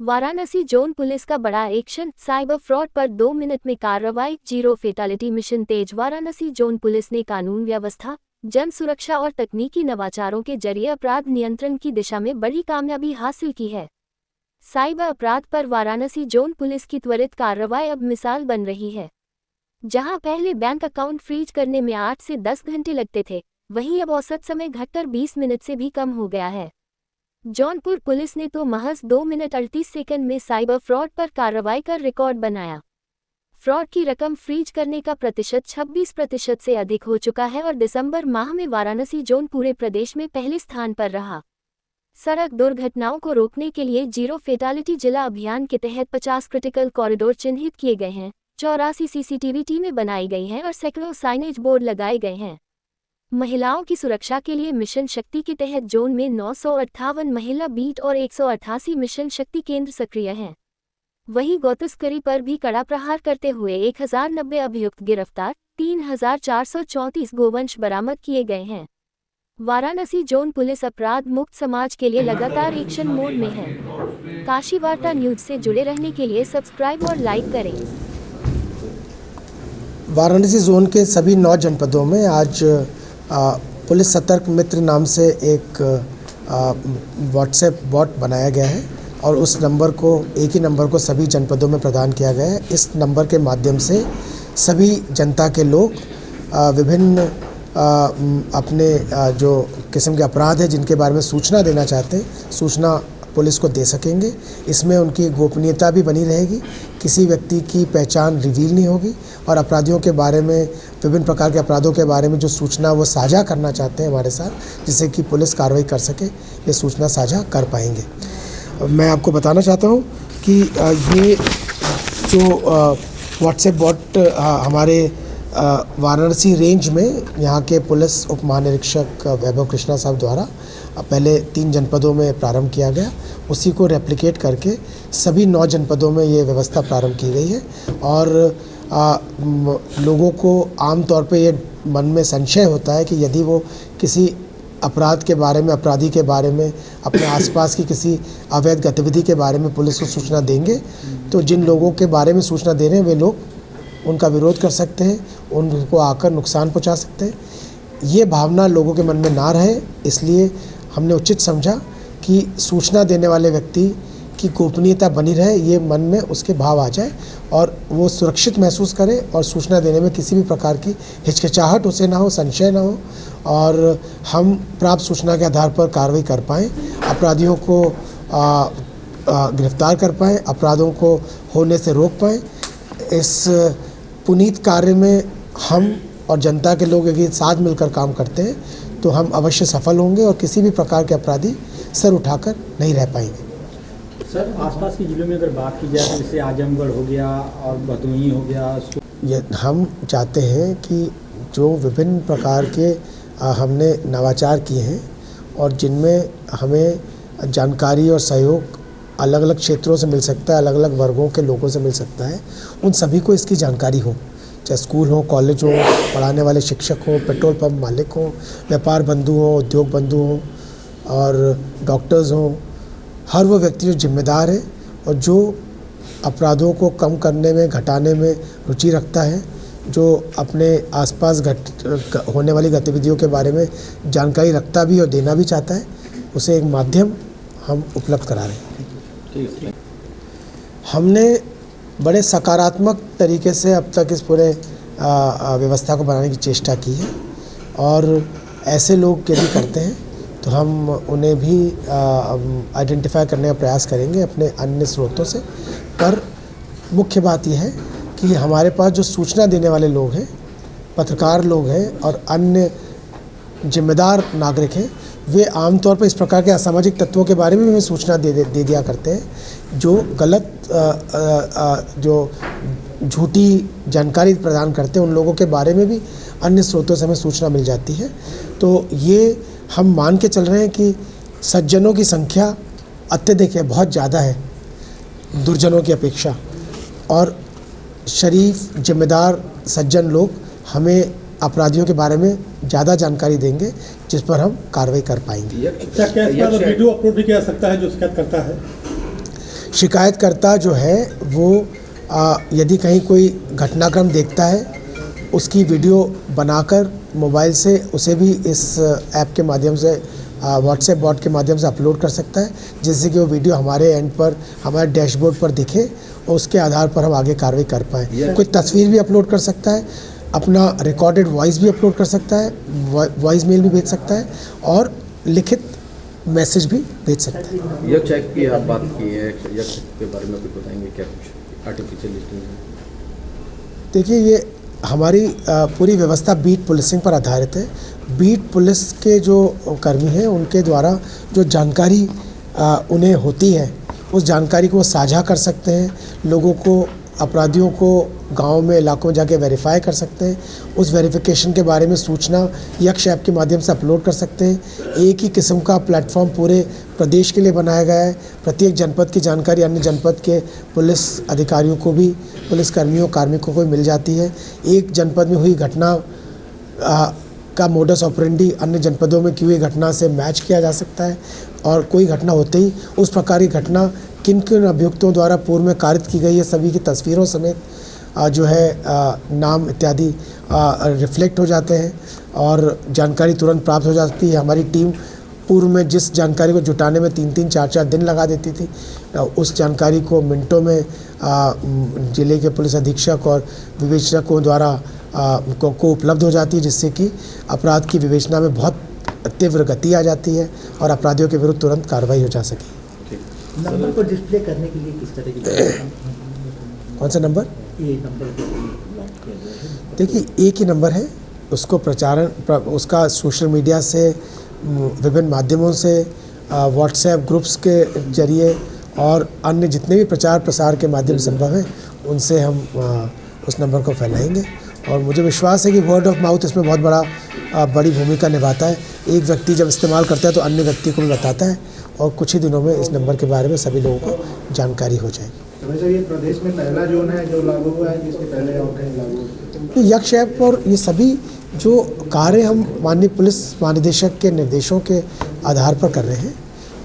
Varanasi zone police का बड़ा action, cyber fraud पर 2 मिनट में कार्रवाई, 0 फेटालिटी मिशन तेज। वाराणसी जोन पुलिस ने कानून व्यवस्था, जन सुरक्षा और तकनीकी नवाचारों के जरिए अपराध नियंत्रण की दिशा में बड़ी कामयाबी हासिल की है। साइबर अपराध पर वाराणसी जोन पुलिस की त्वरित कार्रवाई अब मिसाल बन रही है। जहां पहले बैंक अकाउंट फ्रीज करने में 8 से 10 घंटे लगते थे, वहीं अब औसत समय घटकर 20 मिनट से भी कम हो गया है। जौनपुर पुलिस ने तो महज 2 मिनट 38 सेकंड में साइबर फ्रॉड पर कार्रवाई कर रिकॉर्ड बनाया। फ्रॉड की रकम फ्रीज करने का प्रतिशत 26% से अधिक हो चुका है और दिसंबर माह में वाराणसी जोन पूरे प्रदेश में पहले स्थान पर रहा। सड़क दुर्घटनाओं को रोकने के लिए 0 फेटालिटी जिला अभियान के तहत 50 क्रिटिकल कॉरिडोर चिन्हित किए गए हैं, 84 सीसीटीवी टीमें बनाई गई हैं और सैकड़ों साइनेज बोर्ड लगाए गए हैं। महिलाओं की सुरक्षा के लिए मिशन शक्ति के तहत जोन में 958 महिला बीट और 188 मिशन शक्ति केंद्र सक्रिय हैं। वहीं गौतस्करी पर भी कड़ा प्रहार करते हुए 1090 अभियुक्त गिरफ्तार, 3434 गोवंश बरामद किए गए हैं। वाराणसी जोन पुलिस अपराध मुक्त समाज के लिए लगातार एक्शन मोड में है। काशी वार्ता न्यूज से जुड़े रहने के लिए सब्सक्राइब और लाइक करें। वाराणसी जोन के सभी 9 जनपदों में आज पुलिस सतर्क मित्र नाम से एक व्हाट्सएप बॉट बनाया गया है और उस नंबर को, एक ही नंबर को सभी जनपदों में प्रदान किया गया है। इस नंबर के माध्यम से सभी जनता के लोग विभिन्न अपने जो किस्म के अपराध हैं जिनके बारे में सूचना देना चाहते हैं, सूचना पुलिस को दे सकेंगे। इसमें उनकी गोपनीयता भी बनी रहेगी, किसी व्यक्ति की पहचान रिवील नहीं होगी और अपराधियों के बारे में, विभिन्न प्रकार के अपराधों के बारे में जो सूचना वो साझा करना चाहते हैं हमारे साथ, जिससे कि पुलिस कार्रवाई कर सके, ये सूचना साझा कर पाएंगे। मैं आपको बताना चाहता हूँ कि ये जो व्हाट्सएप बॉट हमारे वाराणसी रेंज में यहाँ के पुलिस उप महानिरीक्षक वैभव कृष्णा साहब द्वारा पहले 3 जनपदों में प्रारंभ किया गया, उसी को रेप्लिकेट करके सभी 9 जनपदों में ये व्यवस्था प्रारंभ की गई है। और लोगों को आम तौर पे ये मन में संशय होता है कि यदि वो किसी अपराध के बारे में, अपराधी के बारे में, अपने आसपास की किसी अवैध गतिविधि के बारे में पुलिस को सूचना देंगे तो जिन लोगों के बारे में सूचना दे रहे हैं वे लोग उनका विरोध कर सकते हैं, उनको आकर नुकसान पहुंचा सकते हैं। ये भावना लोगों के मन में ना रहे, इसलिए हमने उचित समझा कि सूचना देने वाले व्यक्ति की गोपनीयता बनी रहे, ये मन में उसके भाव आ जाए और वो सुरक्षित महसूस करे और सूचना देने में किसी भी प्रकार की हिचकिचाहट उसे ना हो, संशय ना हो और हम प्राप्त सूचना के आधार पर कार्रवाई कर पाएँ, अपराधियों को गिरफ्तार कर पाएँ, अपराधों को होने से रोक पाएँ। इस पुनीत कार्य में हम और जनता के लोग एक साथ मिलकर काम करते हैं तो हम अवश्य सफल होंगे और किसी भी प्रकार के अपराधी सर उठाकर नहीं रह पाएंगे। सर, आसपास के जिलों में अगर बात की जाए तो जैसे आजमगढ़ हो गया और भदोही हो गया, ये हम चाहते हैं कि जो विभिन्न प्रकार के हमने नवाचार किए हैं और जिनमें हमें जानकारी और सहयोग अलग अलग क्षेत्रों से मिल सकता है, अलग अलग वर्गों के लोगों से मिल सकता है, उन सभी को इसकी जानकारी हो, चाहे स्कूल हो, कॉलेज हो, पढ़ाने वाले शिक्षक हो, पेट्रोल पंप मालिक हो, व्यापार बंधु हो, उद्योग बंधु हो और डॉक्टर्स हो। हर वो व्यक्ति जो जिम्मेदार है और जो अपराधों को कम करने में, घटाने में रुचि रखता है, जो अपने आसपास होने वाली गतिविधियों के बारे में जानकारी रखता भी और देना भी चाहता है, उसे एक माध्यम हम उपलब्ध करा रहे हैं। हमने बड़े सकारात्मक तरीके से अब तक इस पूरे व्यवस्था को बनाने की चेष्टा की है और ऐसे लोग यदि करते हैं तो हम उन्हें भी आइडेंटिफाई करने का प्रयास करेंगे अपने अन्य स्रोतों से। पर मुख्य बात यह है कि हमारे पास जो सूचना देने वाले लोग हैं, पत्रकार लोग हैं और अन्य जिम्मेदार नागरिक हैं, वे आमतौर पर इस प्रकार के असामाजिक तत्वों के बारे में हमें सूचना दे दिया करते हैं, जो गलत जो झूठी जानकारी प्रदान करते हैं, उन लोगों के बारे में भी अन्य स्रोतों से हमें सूचना मिल जाती है। तो ये हम मान के चल रहे हैं कि सज्जनों की संख्या अत्यधिक है, बहुत ज़्यादा है दुर्जनों की अपेक्षा, और शरीफ जिम्मेदार सज्जन लोग हमें अपराधियों के बारे में ज़्यादा जानकारी देंगे जिस पर हम कार्रवाई कर पाएंगे। क्या वीडियो अपलोड भी किया सकता है जो शिकायत करता है? शिकायतकर्ता जो है वो यदि कहीं कोई घटनाक्रम देखता है उसकी वीडियो बनाकर मोबाइल से उसे भी इस ऐप के माध्यम से व्हाट्सएप बॉट के माध्यम से अपलोड कर सकता है, जिससे कि वो वीडियो हमारे एंड पर हमारे डैशबोर्ड पर दिखे और उसके आधार पर हम आगे कार्रवाई कर पाएँ। कोई तस्वीर भी अपलोड कर सकता है, अपना रिकॉर्डेड वॉइस भी अपलोड कर सकता है, वॉइस मेल भी भेज सकता है और लिखित मैसेज भी भेज सकता है। यक्ष ऐप की आप बात की है, यक्ष के बारे में कुछ बताएंगे क्या? कुछ आर्टिफिशियल इंटेलिजेंस, देखिए ये हमारी पूरी व्यवस्था बीट पुलिसिंग पर आधारित है। बीट पुलिस के जो कर्मी हैं उनके द्वारा जो जानकारी उन्हें होती है उस जानकारी को वो साझा कर सकते हैं, लोगों को, अपराधियों को गांव में, इलाकों में जाके वेरीफाई कर सकते हैं। उस वेरिफिकेशन के बारे में सूचना यक्ष ऐप के माध्यम से अपलोड कर सकते हैं। एक ही किस्म का प्लेटफॉर्म पूरे प्रदेश के लिए बनाया गया है। प्रत्येक जनपद की जानकारी अन्य जनपद के पुलिस अधिकारियों को भी, पुलिस कर्मियों, कार्मिकों को भी मिल जाती है। एक जनपद में हुई घटना का मोडस ऑपरेंडी अन्य जनपदों में की हुई घटना से मैच किया जा सकता है और कोई घटना होते ही उस प्रकार की घटना किन किन अभियुक्तों द्वारा पूर्व में कारित की गई है सभी की तस्वीरों समेत जो है नाम इत्यादि रिफ्लेक्ट हो जाते हैं और जानकारी तुरंत प्राप्त हो जाती है। हमारी टीम पूर्व में जिस जानकारी को जुटाने में 3-3, 4-4 दिन लगा देती थी, उस जानकारी को मिनटों में जिले के पुलिस अधीक्षक और विवेचकों द्वारा को उपलब्ध हो जाती है, जिससे कि अपराध की विवेचना में बहुत तीव्र गति आ जाती है और अपराधियों के विरुद्ध तुरंत कार्रवाई हो जा सके। नंबर को डिस्प्ले करने के लिए किस तरह की कौन सा नंबर? ये नंबर को देखिए एक ही नंबर है, उसको उसका सोशल मीडिया से, विभिन्न माध्यमों से, व्हाट्सएप ग्रुप्स के जरिए और अन्य जितने भी प्रचार प्रसार के माध्यम संभव है उनसे हम उस नंबर को फैलाएंगे और मुझे विश्वास है कि वर्ड ऑफ माउथ इसमें बहुत बड़ी भूमिका निभाता है। एक व्यक्ति जब इस्तेमाल करता है तो अन्य व्यक्ति को भी बताता है और कुछ ही दिनों में इस नंबर के बारे में सभी लोगों को जानकारी हो जाएगी। तो वैसे ये प्रदेश में पहला जोन है जो लागू हुआ है, जिसके पहले और कहीं लागू तो यक्ष ऐप और ये सभी जो कार्य हम माननीय पुलिस महानिदेशक के निर्देशों के आधार पर कर रहे हैं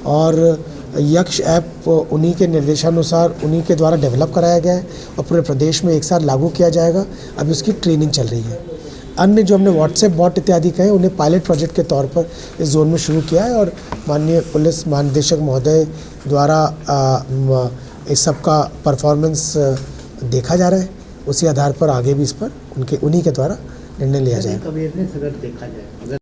और यक्ष ऐप उन्हीं के निर्देशानुसार उन्हीं के द्वारा डेवलप कराया गया है और पूरे प्रदेश में एक साथ लागू किया जाएगा। अभी उसकी ट्रेनिंग चल रही है। अन्य जो हमने व्हाट्सएप बॉट इत्यादि कहे उन्हें पायलट प्रोजेक्ट के तौर पर इस जोन में शुरू किया है और माननीय पुलिस महानिदेशक महोदय द्वारा इस सब का परफॉर्मेंस देखा जा रहा है। उसी आधार पर आगे भी इस पर उन्हीं के द्वारा निर्णय लिया जाएगा। अवेयरनेस अगर देखा जाए